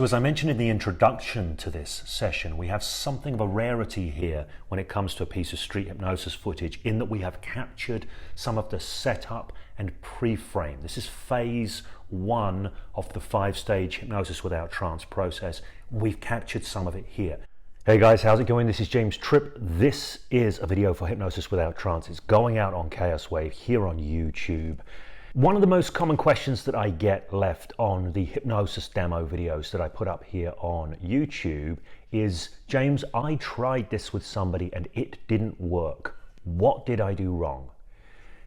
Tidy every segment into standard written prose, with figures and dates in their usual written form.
So as I mentioned in the introduction to this session, we have something of a rarity here when it comes to a piece of street hypnosis footage, in that we have captured some of the setup and pre-frame. This is phase one of the 5-stage hypnosis without trance process. We've captured some of it here. Hey guys, how's it going? This is James Tripp. This is a video for Hypnosis Without Trance. It's going out on Chaos Wave here on YouTube. One of the most common questions that I get left on the hypnosis demo videos that I put up here on YouTube is, James, I tried this with somebody and it didn't work. What did I do wrong?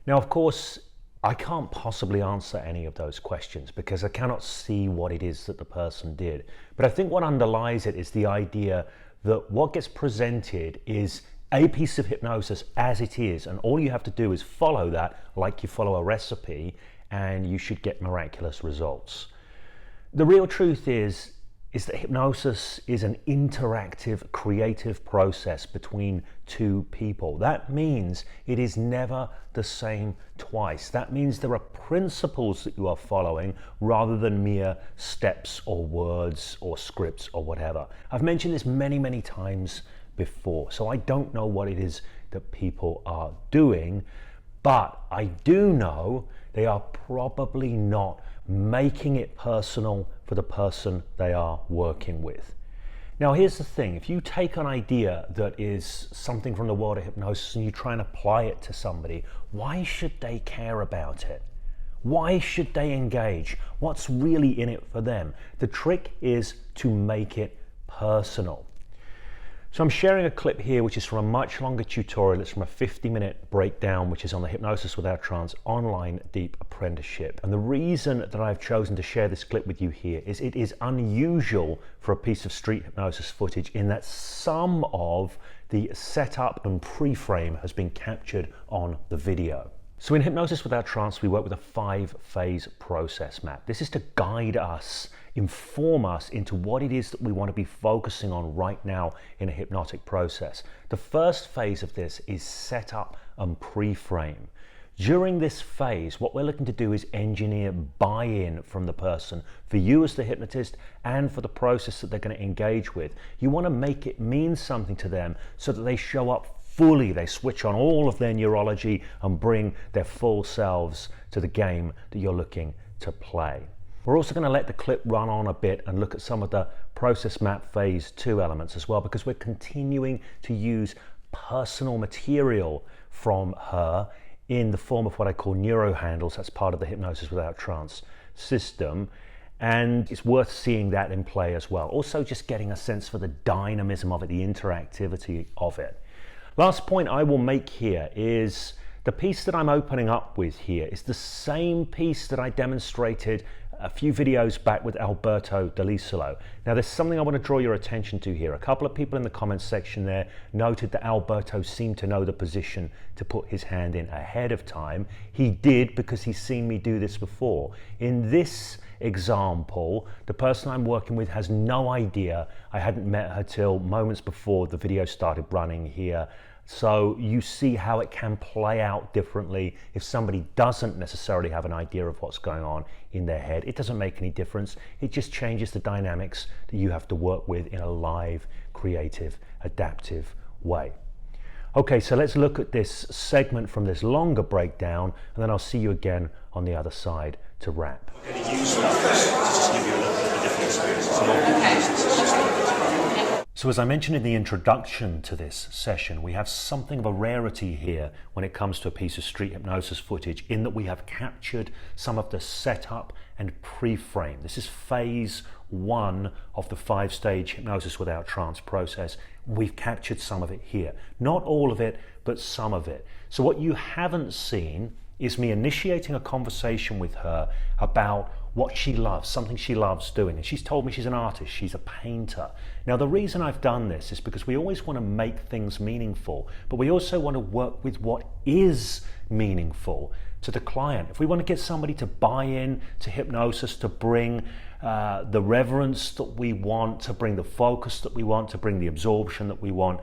Now, of course, I can't possibly answer any of those questions because I cannot see what it is that the person did. But I think what underlies it is the idea that what gets presented is a piece of hypnosis as it is, and all you have to do is follow that like you follow a recipe, and you should get miraculous results. The real truth is that hypnosis is an interactive, creative process between two people. That means it is never the same twice. That means there are principles that you are following rather than mere steps or words or scripts or whatever. I've mentioned this many, many times before, so I don't know what it is that people are doing, but I do know they are probably not making it personal for the person they are working with. Now, here's the thing. If you take an idea that is something from the world of hypnosis and you try and apply it to somebody, why should they care about it? Why should they engage? What's really in it for them? The trick is to make it personal. So I'm sharing a clip here which is from a much longer tutorial. It's from a 50-minute breakdown which is on the Hypnosis Without Trance online deep apprenticeship. And the reason that I've chosen to share this clip with you here is it is unusual for a piece of street hypnosis footage in that some of the setup and pre-frame has been captured on the video. So in Hypnosis Without Trance, we work with a 5-phase process map. This is to guide us, inform us into what it is that we want to be focusing on right now in a hypnotic process. The first phase of this is setup and pre-frame. During this phase, what we're looking to do is engineer buy-in from the person, for you as the hypnotist and for the process that they're going to engage with. You want to make it mean something to them so that they show up fully, they switch on all of their neurology and bring their full selves to the game that you're looking to play. We're also going to let the clip run on a bit and look at some of the process map phase 2 elements as well, because we're continuing to use personal material from her in the form of what I call neuro handles. That's part of the Hypnosis Without Trance system. And it's worth seeing that in play as well. Also just getting a sense for the dynamism of it, the interactivity of it. Last point I will make here is the piece that I'm opening up with here is the same piece that I demonstrated a few videos back with Alberto Delisolo. Now there's something I want to draw your attention to here. A couple of people in the comments section there noted that Alberto seemed to know the position to put his hand in ahead of time. He did, because he's seen me do this before. In this example, the person I'm working with has no idea. I hadn't met her till moments before the video started running here. So you see how it can play out differently if somebody doesn't necessarily have an idea of what's going on in their head. It doesn't make any difference. It just changes the dynamics that you have to work with in a live, creative, adaptive way. Okay, so let's look at this segment from this longer breakdown, and then I'll see you again on the other side to wrap. We're going to use stuff to just give you a little bit of a different experience. So as I mentioned in the introduction to this session, we have something of a rarity here when it comes to a piece of street hypnosis footage, in that we have captured some of the setup and pre-frame. This is phase one of the 5-stage Hypnosis Without Trance process. We've captured some of it here. Not all of it, but some of it. So what you haven't seen is me initiating a conversation with her about what she loves, something she loves doing. And she's told me she's an artist, she's a painter. Now the reason I've done this is because we always want to make things meaningful, but we also want to work with what is meaningful to the client. If we want to get somebody to buy in to hypnosis, to bring the reverence that we want, to bring the focus that we want, to bring the absorption that we want,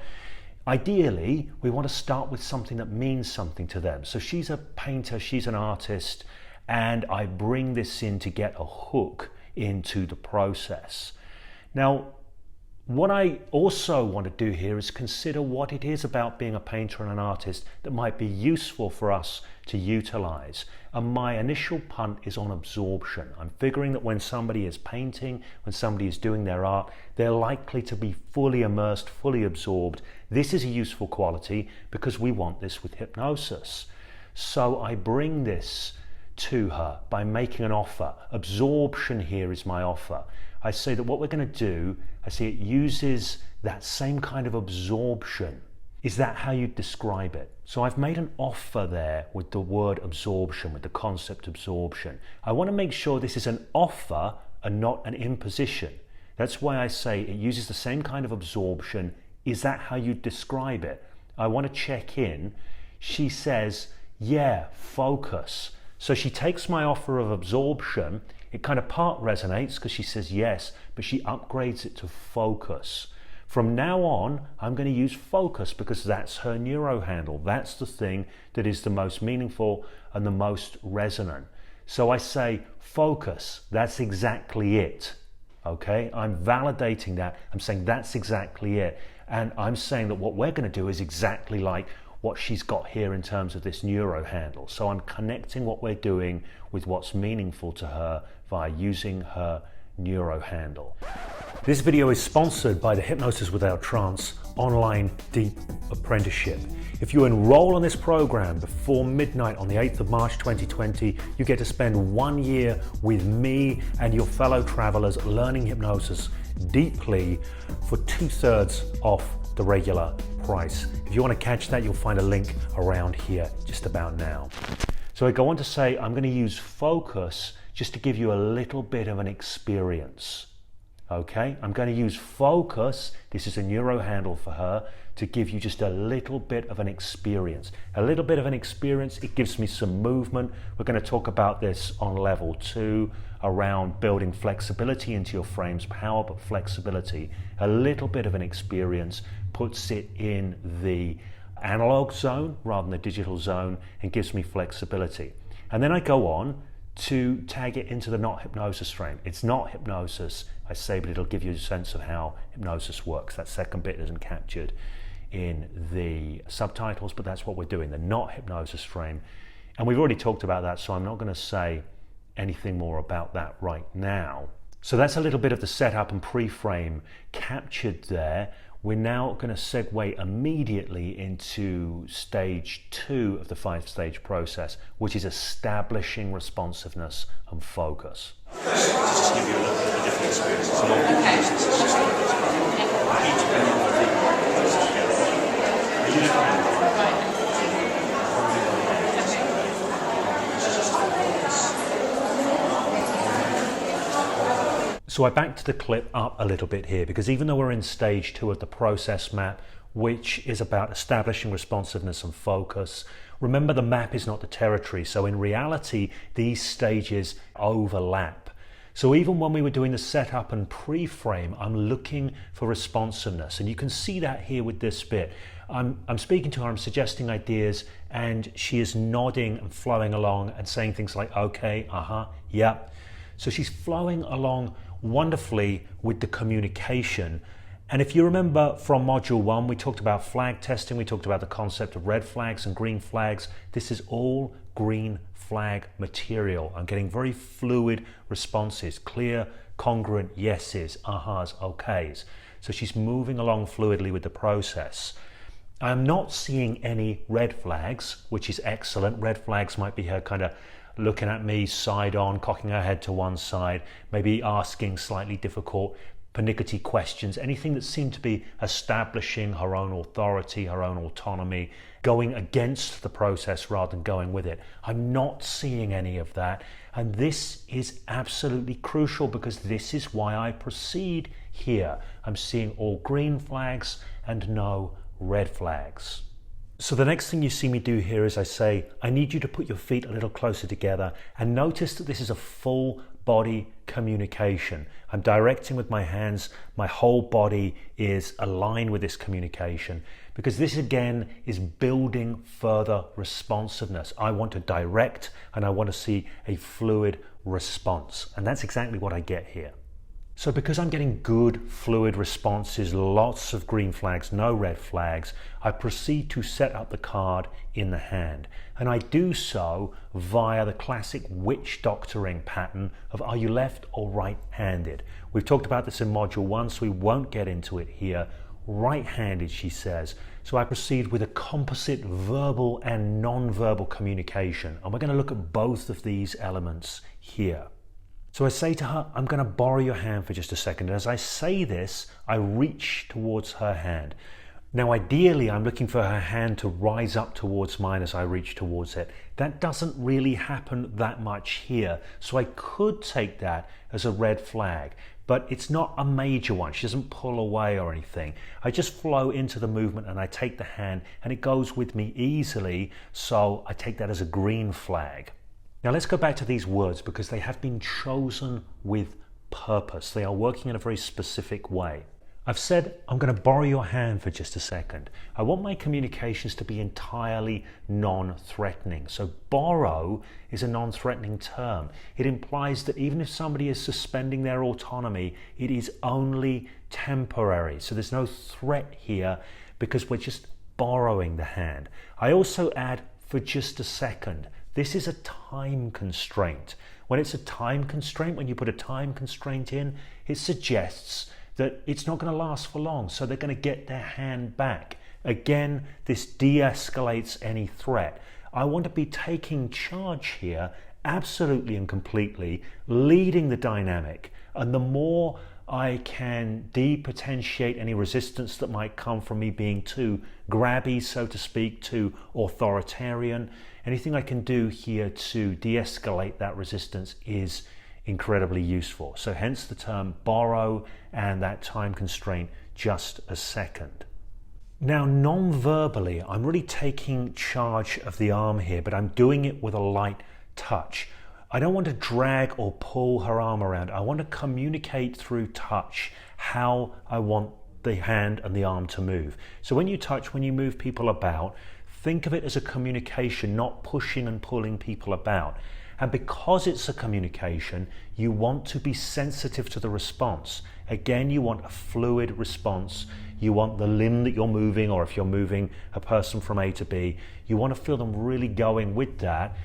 ideally, we want to start with something that means something to them. So she's a painter, she's an artist, and I bring this in to get a hook into the process. Now, what I also want to do here is consider what it is about being a painter and an artist that might be useful for us to utilize. And my initial punt is on absorption. I'm figuring that when somebody is painting, when somebody is doing their art, they're likely to be fully immersed, fully absorbed. This is a useful quality because we want this with hypnosis. So I bring this to her by making an offer. Absorption here is my offer. I say that what we're going to do, I say it uses that same kind of absorption. Is that how you describe it? So I've made an offer there with the word absorption, with the concept absorption. I want to make sure this is an offer and not an imposition. That's why I say it uses the same kind of absorption. Is that how you describe it? I want to check in. She says, yeah, focus. So she takes my offer of absorption. It kind of part resonates because she says yes, but she upgrades it to focus. From now on, I'm going to use focus because that's her neuro handle. That's the thing that is the most meaningful and the most resonant. So I say focus. That's exactly it. Okay, I'm validating that. I'm saying that's exactly it. And I'm saying that what we're going to do is exactly like what she's got here in terms of this neuro handle. So I'm connecting what we're doing with what's meaningful to her via using her neuro handle. This video is sponsored by the Hypnosis Without Trance online deep apprenticeship. If you enroll on this program before midnight on the 8th of March 2020, you get to spend 1 year with me and your fellow travelers learning hypnosis deeply for 2/3 off the regular price. If you want to catch that, you'll find a link around here just about now. So I go on to say I'm going to use focus just to give you a little bit of an experience. Okay, I'm going to use focus, this is a neuro handle for her, to give you just a little bit of an experience. A little bit of an experience, it gives me some movement. We're going to talk about this on level 2 around building flexibility into your frame's power, but flexibility. A little bit of an experience puts it in the analog zone rather than the digital zone and gives me flexibility. And then I go on to tag it into the not hypnosis frame. It's not hypnosis, I say, but it'll give you a sense of how hypnosis works. That second bit isn't captured in the subtitles, but that's what we're doing, the not hypnosis frame. And we've already talked about that, so I'm not going to say anything more about that right now. So that's a little bit of the setup and pre-frame captured there. We're now going to segue immediately into stage 2 of the 5-stage process, which is establishing responsiveness and focus. Just to give you a little bit of a different experience. It's not hypnosis, it's just So I backed the clip up a little bit here because even though we're in stage 2 of the process map, which is about establishing responsiveness and focus, remember the map is not the territory. So in reality, these stages overlap. So even when we were doing the setup and pre-frame, I'm looking for responsiveness. And you can see that here with this bit. I'm speaking to her, I'm suggesting ideas, and she is nodding and flowing along and saying things like, okay, yep. So she's flowing along wonderfully with the communication. And if you remember from module 1, we talked about flag testing, we talked about the concept of red flags and green flags. This is all green flag material. I'm getting very fluid responses, clear, congruent yeses, ahas, okays. So she's moving along fluidly with the process. I'm not seeing any red flags, which is excellent. Red flags might be her kind of looking at me side on, cocking her head to one side, maybe asking slightly difficult pernickety questions, anything that seemed to be establishing her own authority, her own autonomy, going against the process rather than going with it. I'm not seeing any of that. And this is absolutely crucial because this is why I proceed here. I'm seeing all green flags and no red flags. So the next thing you see me do here is I say, I need you to put your feet a little closer together and notice that this is a full body communication. I'm directing with my hands, my whole body is aligned with this communication because this again is building further responsiveness. I want to direct and I want to see a fluid response, and that's exactly what I get here. So because I'm getting good fluid responses, lots of green flags, no red flags, I proceed to set up the card in the hand. And I do so via the classic witch doctoring pattern of are you left or right-handed? We've talked about this in module 1, so we won't get into it here. Right-handed, she says. So I proceed with a composite verbal and non-verbal communication. And we're going to look at both of these elements here. So I say to her, I'm going to borrow your hand for just a second. And as I say this, I reach towards her hand. Now, ideally, I'm looking for her hand to rise up towards mine as I reach towards it. That doesn't really happen that much here. So I could take that as a red flag, but it's not a major one. She doesn't pull away or anything. I just flow into the movement and I take the hand and it goes with me easily. So I take that as a green flag. Now let's go back to these words because they have been chosen with purpose. They are working in a very specific way. I've said, I'm going to borrow your hand for just a second. I want my communications to be entirely non-threatening. So borrow is a non-threatening term. It implies that even if somebody is suspending their autonomy, it is only temporary. So there's no threat here because we're just borrowing the hand. I also add for just a second. This is a time constraint. When it's a time constraint, when you put a time constraint in, it suggests that it's not going to last for long, so they're going to get their hand back. Again, this de-escalates any threat. I want to be taking charge here, absolutely and completely, leading the dynamic. And the more I can depotentiate any resistance that might come from me being too grabby, so to speak, too authoritarian, anything I can do here to de-escalate that resistance is incredibly useful. So hence the term borrow and that time constraint, just a second. Now, non-verbally, I'm really taking charge of the arm here, but I'm doing it with a light touch. I don't want to drag or pull her arm around. I want to communicate through touch how I want the hand and the arm to move. So when you touch, when you move people about, think of it as a communication, not pushing and pulling people about. And because it's a communication, you want to be sensitive to the response. Again, you want a fluid response. You want the limb that you're moving, or if you're moving a person from A to B, you want to feel them really going with that.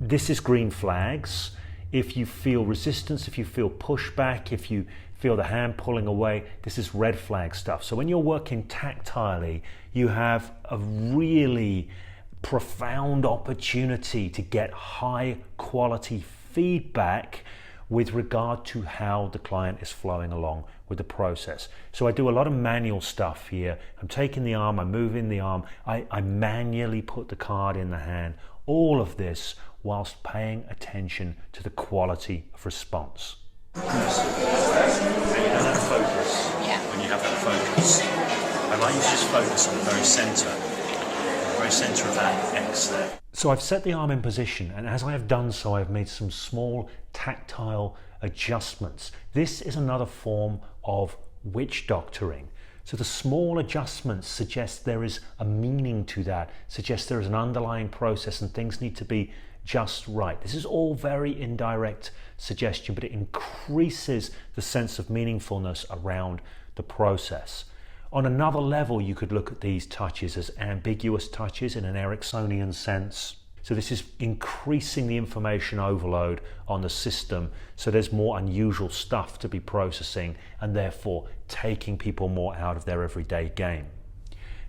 This is green flags. If you feel resistance, if you feel pushback, if you feel the hand pulling away, this is red flag stuff. So when you're working tactilely, you have a really profound opportunity to get high quality feedback with regard to how the client is flowing along with the process. So I do a lot of manual stuff here. I'm taking the arm, I'm moving the arm, I manually put the card in the hand. All of this whilst paying attention to the quality of response. And you have that focus. Yeah. When you have that focus, I'd like you to just focus on the very centre of that X there. So I've set the arm in position, and as I have done so, I've made some small tactile adjustments. This is another form of witch doctoring. So the small adjustments suggest there is a meaning to that, suggest there is an underlying process and things need to be just right. This is all very indirect suggestion, but it increases the sense of meaningfulness around the process. On another level, you could look at these touches as ambiguous touches in an Ericksonian sense. So this is increasing the information overload on the system, so there's more unusual stuff to be processing and therefore taking people more out of their everyday game.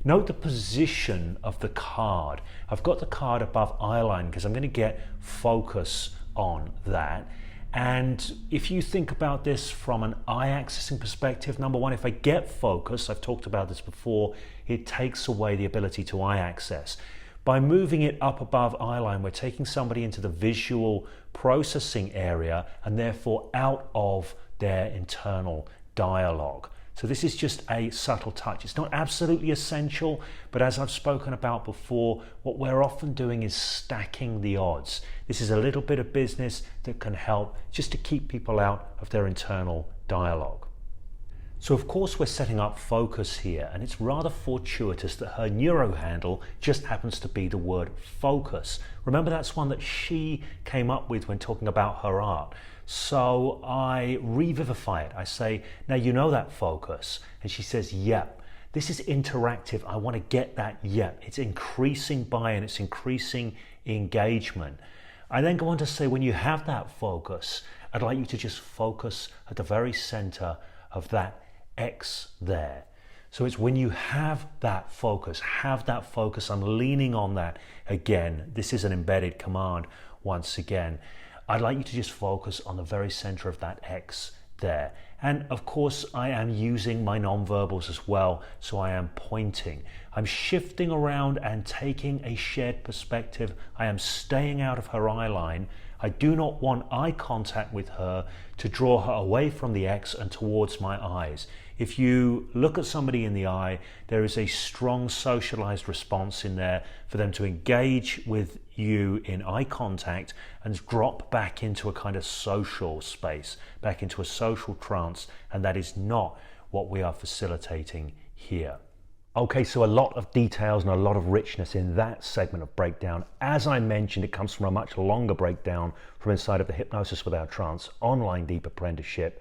Note the position of the card. I've got the card above eye line because I'm going to get focus on that. And if you think about this from an eye accessing perspective, number one, if I get focus, I've talked about this before, it takes away the ability to eye access. By moving it up above eye line, we're taking somebody into the visual processing area and therefore out of their internal dialogue. So this is just a subtle touch. It's not absolutely essential, but as I've spoken about before, what we're often doing is stacking the odds. This is a little bit of business that can help just to keep people out of their internal dialogue. So of course we're setting up focus here, and it's rather fortuitous that her neuro handle just happens to be the word focus. Remember, that's one that she came up with when talking about her art. So I revivify it. I say, now you know that focus. And she says, yep. This is interactive. I want to get that yep. It's increasing buy-in, it's increasing engagement. I then go on to say, when you have that focus, I'd like you to just focus at the very center of that X there. So it's when you have that focus, I'm leaning on that again. This is an embedded command once again. I'd like you to just focus on the very center of that X there. And of course I am using my non-verbals as well, so I am pointing. I'm shifting around and taking a shared perspective. I am staying out of her eye line. I do not want eye contact with her to draw her away from the X and towards my eyes. If you look at somebody in the eye, there is a strong socialized response in there for them to engage with you in eye contact and drop back into a kind of social space, back into a social trance, and that is not what we are facilitating here. Okay, so a lot of details and a lot of richness in that segment of breakdown. As I mentioned, it comes from a much longer breakdown from inside of the Hypnosis Without Trance online deep apprenticeship.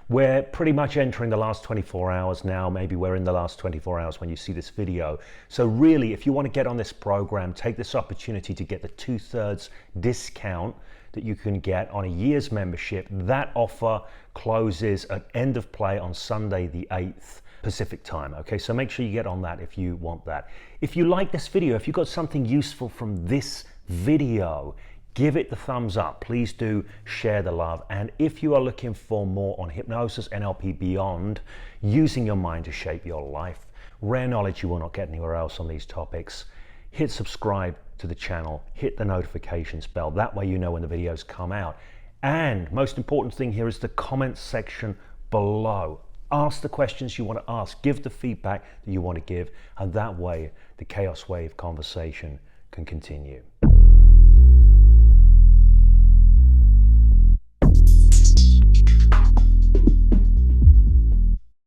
We're pretty much entering the last 24 hours now. Maybe we're in the last 24 hours when you see this video. So really, if you want to get on this program, take this opportunity to get the 2/3 discount that you can get on a year's membership. That offer closes at end of play on Sunday the 8th. Pacific time. Okay, so make sure you get on that if you want that. If you like this video, if you got something useful from this video, give it the thumbs up. Please do share the love. And if you are looking for more on hypnosis, NLP beyond, using your mind to shape your life, rare knowledge you will not get anywhere else on these topics, hit subscribe to the channel, hit the notifications bell. That way you know when the videos come out. And most important thing here is the comment section below. Ask the questions you want to ask, give the feedback that you want to give, and that way the chaos wave conversation can continue.